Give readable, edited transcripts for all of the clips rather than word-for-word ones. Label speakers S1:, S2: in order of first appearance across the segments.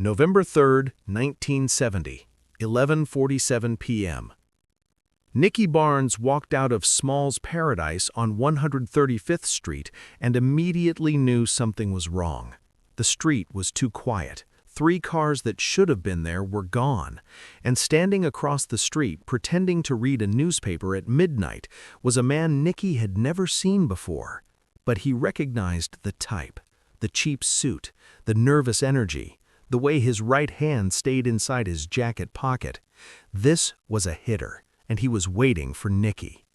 S1: November 3, 1970, 11:47 p.m. Nicky Barnes walked out of Small's Paradise on 135th Street and immediately knew something was wrong. The street was too quiet. 3 cars that should have been there were gone, and standing across the street pretending to read a newspaper at midnight was a man Nicky had never seen before. But he recognized the type, the cheap suit, the nervous energy, the way his right hand stayed inside his jacket pocket. This was a hitter, and he was waiting for Nicky.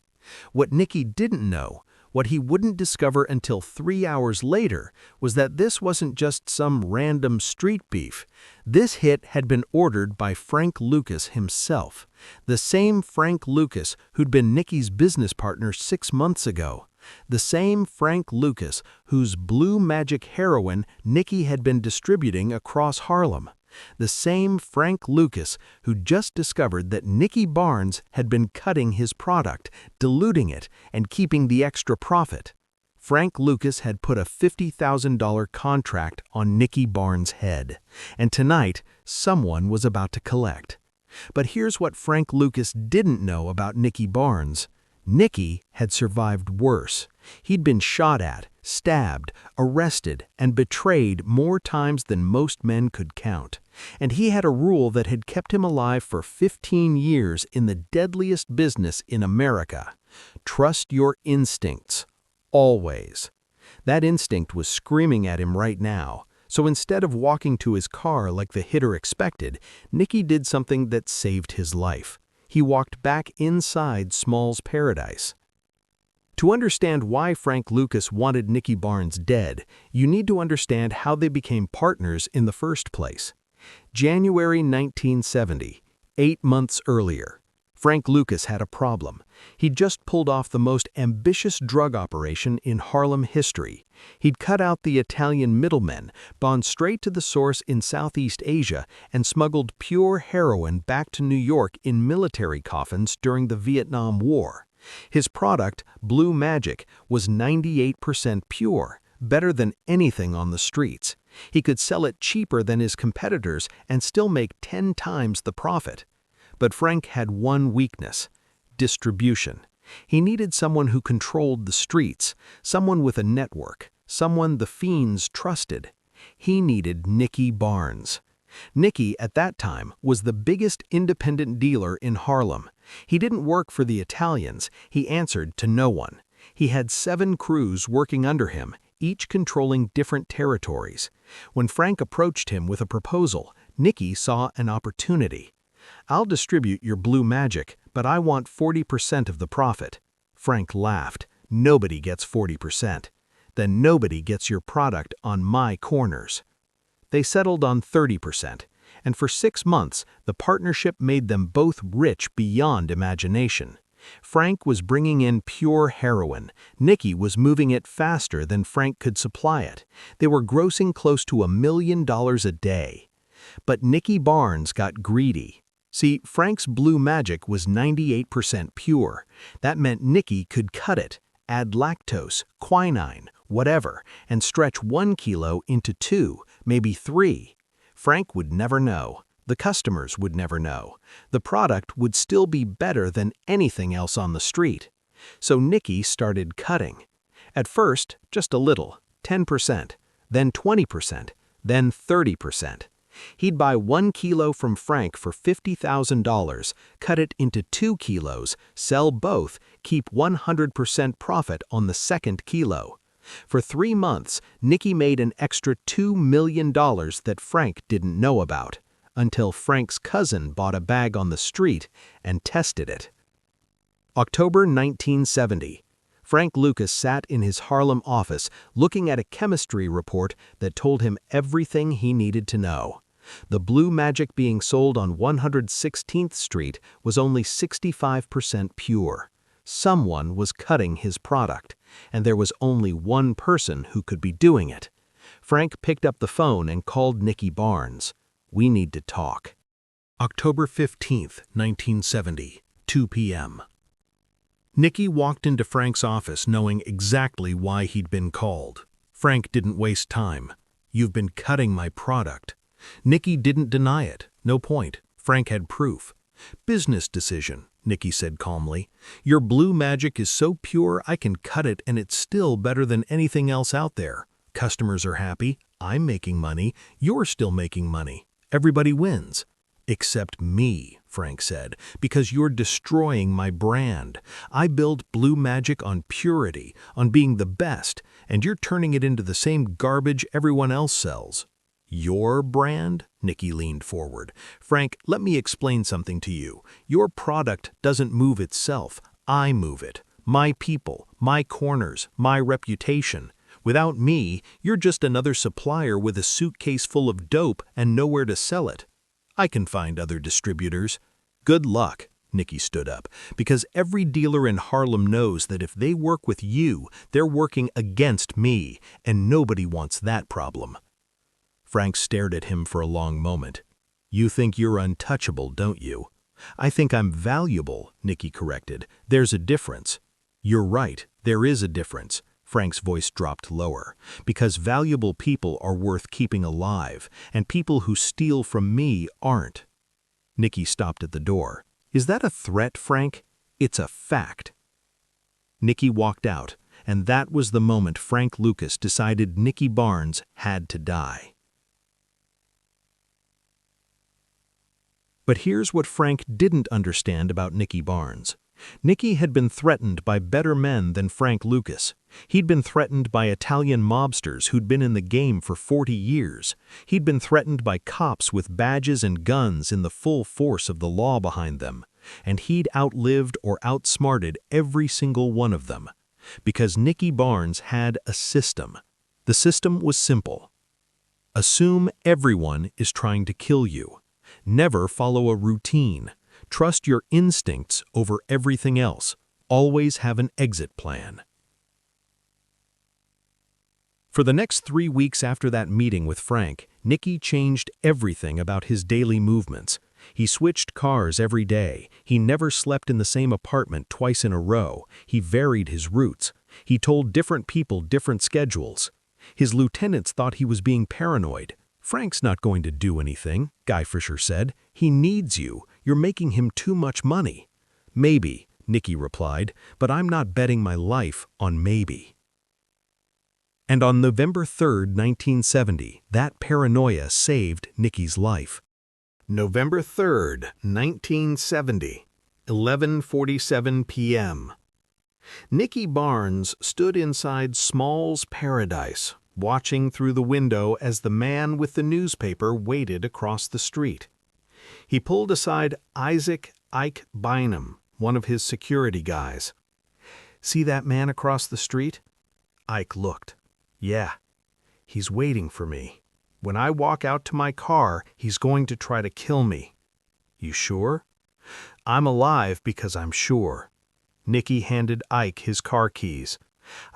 S1: What Nicky didn't know, what he wouldn't discover until 3 hours later, was that this wasn't just some random street beef. This hit had been ordered by Frank Lucas himself, the same Frank Lucas who'd been Nicky's business partner 6 months ago. The same Frank Lucas whose blue magic heroin Nicky had been distributing across Harlem. The same Frank Lucas who just discovered that Nicky Barnes had been cutting his product, diluting it, and keeping the extra profit. Frank Lucas had put a $50,000 contract on Nicky Barnes' head, and tonight someone was about to collect. But here's what Frank Lucas didn't know about Nicky Barnes. Nicky had survived worse. He'd been shot at, stabbed, arrested, and betrayed more times than most men could count. And he had a rule that had kept him alive for 15 years in the deadliest business in America. Trust your instincts. Always. That instinct was screaming at him right now. So instead of walking to his car like the hitter expected, Nicky did something that saved his life. He walked back inside Small's Paradise. To understand why Frank Lucas wanted Nicky Barnes dead, you need to understand how they became partners in the first place. January 1970, 8 months earlier. Frank Lucas had a problem. He'd just pulled off the most ambitious drug operation in Harlem history. He'd cut out the Italian middlemen, gone straight to the source in Southeast Asia, and smuggled pure heroin back to New York in military coffins during the Vietnam War. His product, Blue Magic, was 98% pure, better than anything on the streets. He could sell it cheaper than his competitors and still make 10 times the profit. But Frank had one weakness: distribution. He needed someone who controlled the streets, someone with a network, someone the fiends trusted. He needed Nicky Barnes. Nicky, at that time, was the biggest independent dealer in Harlem. He didn't work for the Italians. He answered to no one. He had 7 crews working under him, each controlling different territories. When Frank approached him with a proposal, Nicky saw an opportunity. "I'll distribute your Blue Magic, but I want 40% of the profit." Frank laughed. "Nobody gets 40%. Then nobody gets your product on my corners." They settled on 30%, and for 6 months, the partnership made them both rich beyond imagination. Frank was bringing in pure heroin. Nicky was moving it faster than Frank could supply it. They were grossing close to $1 million a day. But Nicky Barnes got greedy. See, Frank's Blue Magic was 98% pure. That meant Nicky could cut it, add lactose, quinine, whatever, and stretch 1 kilo into 2, maybe 3. Frank would never know. The customers would never know. The product would still be better than anything else on the street. So Nicky started cutting. At first, just a little, 10%, then 20%, then 30%. He'd buy 1 kilo from Frank for $50,000, cut it into 2 kilos, sell both, keep 100% profit on the second kilo. For 3 months, Nicky made an extra $2 million that Frank didn't know about, until Frank's cousin bought a bag on the street and tested it. October 1970. Frank Lucas sat in his Harlem office looking at a chemistry report that told him everything he needed to know. The Blue Magic being sold on 116th Street was only 65% pure. Someone was cutting his product, and there was only one person who could be doing it. Frank picked up the phone and called Nicky Barnes. "We need to talk." October 15th, 1970, 2 p.m. Nicky walked into Frank's office knowing exactly why he'd been called. Frank didn't waste time. "You've been cutting my product." Nicky didn't deny it. No point. Frank had proof. Business decision, Nicky said calmly. Your blue magic is so pure I can cut it and it's still better than anything else out there. Customers are happy, I'm making money, you're still making money. Everybody wins. Except me, Frank said, because you're destroying my brand. I build blue magic on purity, on being the best, and you're turning it into the same garbage everyone else sells. Your brand? Nicky leaned forward. Frank, let me explain something to you. Your product doesn't move itself. I move it. My people, my corners, my reputation. Without me, you're just another supplier with a suitcase full of dope and nowhere to sell it. I can find other distributors. Good luck, Nicky stood up, because every dealer in Harlem knows that if they work with you, they're working against me, and nobody wants that problem. Frank stared at him for a long moment. You think you're untouchable, don't you? I think I'm valuable, Nicky corrected. There's a difference. You're right, there is a difference. Frank's voice dropped lower, because valuable people are worth keeping alive, and people who steal from me aren't. Nicky stopped at the door. Is that a threat, Frank? It's a fact. Nicky walked out, and that was the moment Frank Lucas decided Nicky Barnes had to die. But here's what Frank didn't understand about Nicky Barnes. Nicky had been threatened by better men than Frank Lucas. He'd been threatened by Italian mobsters who'd been in the game for 40 years. He'd been threatened by cops with badges and guns in the full force of the law behind them. And he'd outlived or outsmarted every single one of them. Because Nicky Barnes had a system. The system was simple. Assume everyone is trying to kill you. Never follow a routine. Trust your instincts over everything else. Always have an exit plan. For the next 3 weeks after that meeting with Frank, Nicky changed everything about his daily movements. He switched cars every day. He never slept in the same apartment twice in a row. He varied his routes. He told different people different schedules. His lieutenants thought he was being paranoid. Frank's not going to do anything, Guy Fisher said. He needs you. You're making him too much money. Maybe, Nicky replied, but I'm not betting my life on maybe. And on November 3rd, 1970, that paranoia saved Nicky's life. November 3rd, 1970, 11:47 p.m. Nicky Barnes stood inside Small's Paradise, watching through the window as the man with the newspaper waited across the street. He pulled aside Ike Bynum, one of his security guys. See that man across the street? Ike looked. Yeah, he's waiting for me. When I walk out to my car, he's going to try to kill me. You sure? I'm alive because I'm sure. Nicky handed Ike his car keys.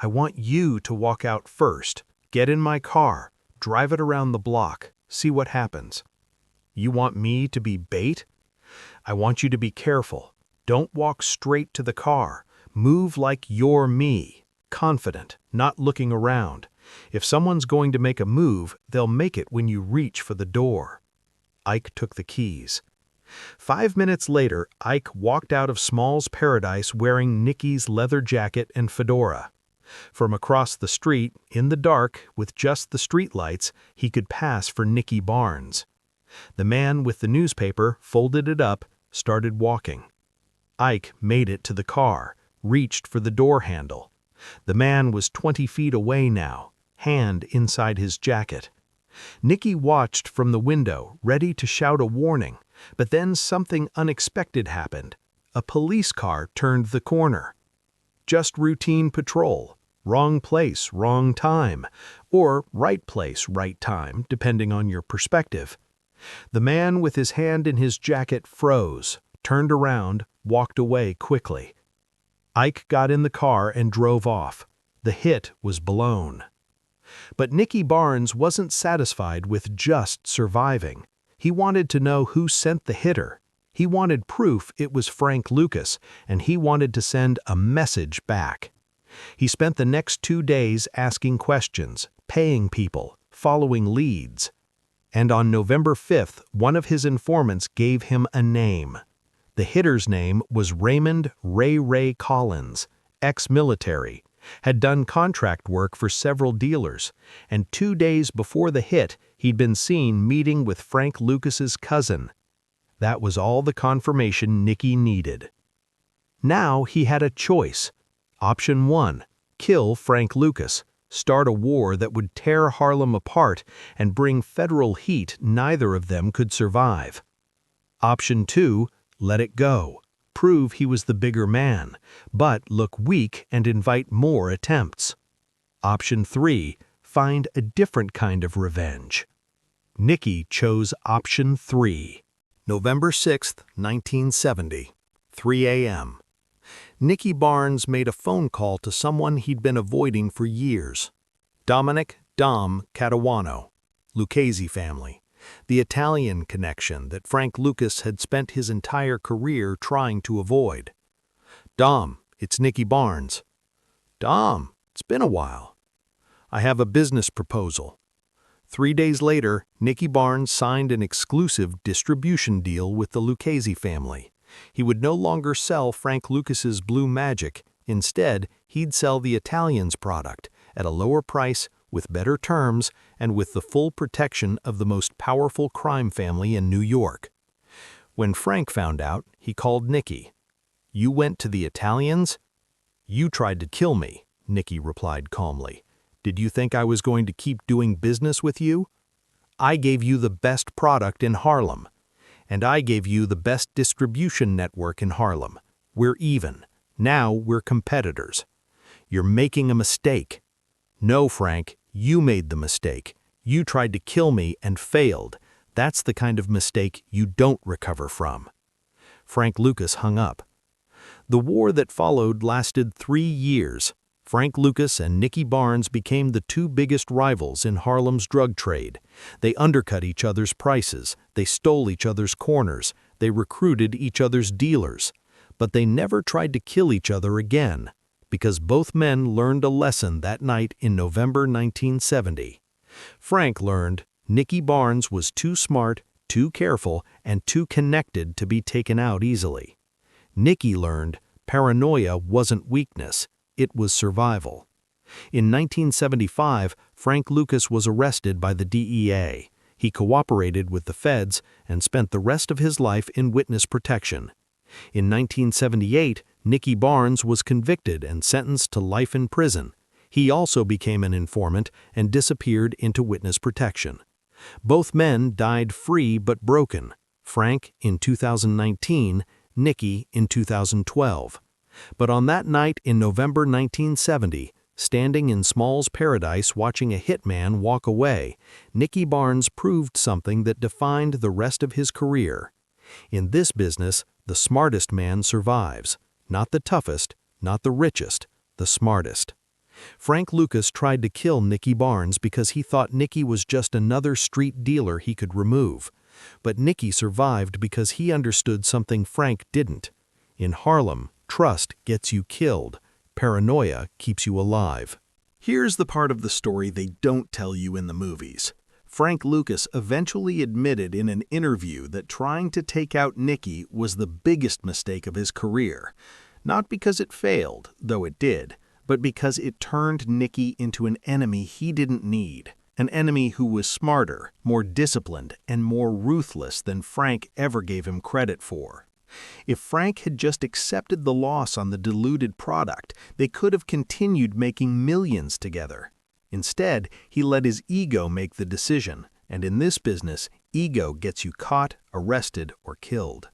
S1: I want you to walk out first. Get in my car, drive it around the block, see what happens. You want me to be bait? I want you to be careful. Don't walk straight to the car. Move like you're me, confident, not looking around. If someone's going to make a move, they'll make it when you reach for the door. Ike took the keys. 5 minutes later, Ike walked out of Small's Paradise wearing Nicky's leather jacket and fedora. From across the street, in the dark, with just the streetlights, he could pass for Nicky Barnes. The man with the newspaper folded it up, started walking. Ike made it to the car, reached for the door handle. The man was 20 feet away now, hand inside his jacket. Nicky watched from the window, ready to shout a warning, but then something unexpected happened. A police car turned the corner. Just routine patrol. Wrong place, wrong time. Or right place, right time, depending on your perspective. The man with his hand in his jacket froze, turned around, walked away quickly. Ike got in the car and drove off. The hit was blown. But Nicky Barnes wasn't satisfied with just surviving. He wanted to know who sent the hitter. He wanted proof it was Frank Lucas, and he wanted to send a message back. He spent the next 2 days asking questions, paying people, following leads. And on November 5th, one of his informants gave him a name. The hitter's name was Raymond Ray Collins, ex-military, had done contract work for several dealers, and 2 days before the hit, he'd been seen meeting with Frank Lucas's cousin. That was all the confirmation Nicky needed. Now he had a choice. Option 1, kill Frank Lucas, start a war that would tear Harlem apart and bring federal heat neither of them could survive. Option 2, let it go, prove he was the bigger man, but look weak and invite more attempts. Option 3, find a different kind of revenge. Nicky chose option 3. November 6, 1970, 3 a.m. Nicky Barnes made a phone call to someone he'd been avoiding for years. Dominic Dom Caruano, Lucchese family, the Italian connection that Frank Lucas had spent his entire career trying to avoid. Dom, it's Nicky Barnes. Dom, it's been a while. I have a business proposal. 3 days later, Nicky Barnes signed an exclusive distribution deal with the Lucchese family. He would no longer sell Frank Lucas's Blue Magic. Instead, he'd sell the Italian's product at a lower price, with better terms, and with the full protection of the most powerful crime family in New York. When Frank found out, he called Nicky. "You went to the Italians?" "You tried to kill me," Nicky replied calmly. "Did you think I was going to keep doing business with you? I gave you the best product in Harlem. And I gave you the best distribution network in Harlem. We're even. Now we're competitors. You're making a mistake." "No, Frank, you made the mistake. You tried to kill me and failed. That's the kind of mistake you don't recover from." Frank Lucas hung up. The war that followed lasted 3 years. Frank Lucas and Nicky Barnes became the two biggest rivals in Harlem's drug trade. They undercut each other's prices, they stole each other's corners, they recruited each other's dealers. But they never tried to kill each other again, because both men learned a lesson that night in November 1970. Frank learned Nicky Barnes was too smart, too careful, and too connected to be taken out easily. Nicky learned paranoia wasn't weakness. It was survival. In 1975, Frank Lucas was arrested by the DEA. He cooperated with the feds and spent the rest of his life in witness protection. In 1978, Nicky Barnes was convicted and sentenced to life in prison. He also became an informant and disappeared into witness protection. Both men died free but broken, Frank in 2019, Nicky in 2012. But on that night in November 1970, standing in Small's paradise watching a hitman walk away, Nicky Barnes proved something that defined the rest of his career. In this business, the smartest man survives. Not the toughest, not the richest, the smartest. Frank Lucas tried to kill Nicky Barnes because he thought Nicky was just another street dealer he could remove. But Nicky survived because he understood something Frank didn't. In Harlem, trust gets you killed. Paranoia keeps you alive. Here's the part of the story they don't tell you in the movies. Frank Lucas eventually admitted in an interview that trying to take out Nicky was the biggest mistake of his career. Not because it failed, though it did, but because it turned Nicky into an enemy he didn't need. An enemy who was smarter, more disciplined, and more ruthless than Frank ever gave him credit for. If Frank had just accepted the loss on the diluted product, they could have continued making millions together. Instead, he let his ego make the decision, and in this business, ego gets you caught, arrested, or killed.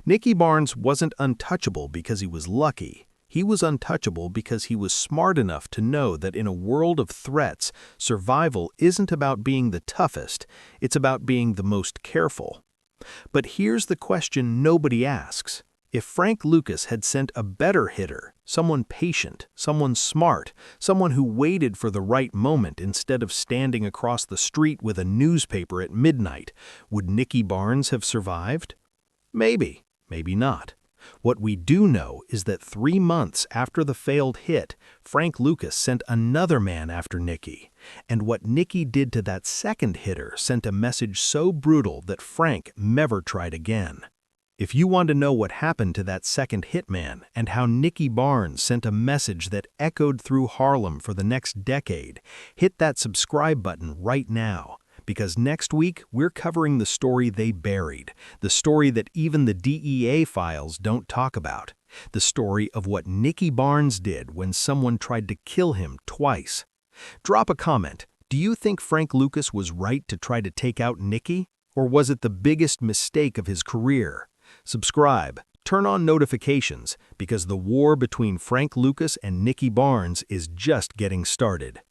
S1: Nicky Barnes wasn't untouchable because he was lucky. He was untouchable because he was smart enough to know that in a world of threats, survival isn't about being the toughest, it's about being the most careful. But here's the question nobody asks. If Frank Lucas had sent a better hitter, someone patient, someone smart, someone who waited for the right moment instead of standing across the street with a newspaper at midnight, would Nicky Barnes have survived? Maybe, maybe not. What we do know is that 3 months after the failed hit, Frank Lucas sent another man after Nicky, And what Nicky did to that second hitter sent a message so brutal that Frank never tried again. If you want to know what happened to that second hitman and how Nicky Barnes sent a message that echoed through Harlem for the next decade, hit that subscribe button right now. Because next week, we're covering the story they buried, the story that even the DEA files don't talk about, the story of what Nicky Barnes did when someone tried to kill him twice. Drop a comment. Do you think Frank Lucas was right to try to take out Nicky? Or was it the biggest mistake of his career? Subscribe, turn on notifications, because the war between Frank Lucas and Nicky Barnes is just getting started.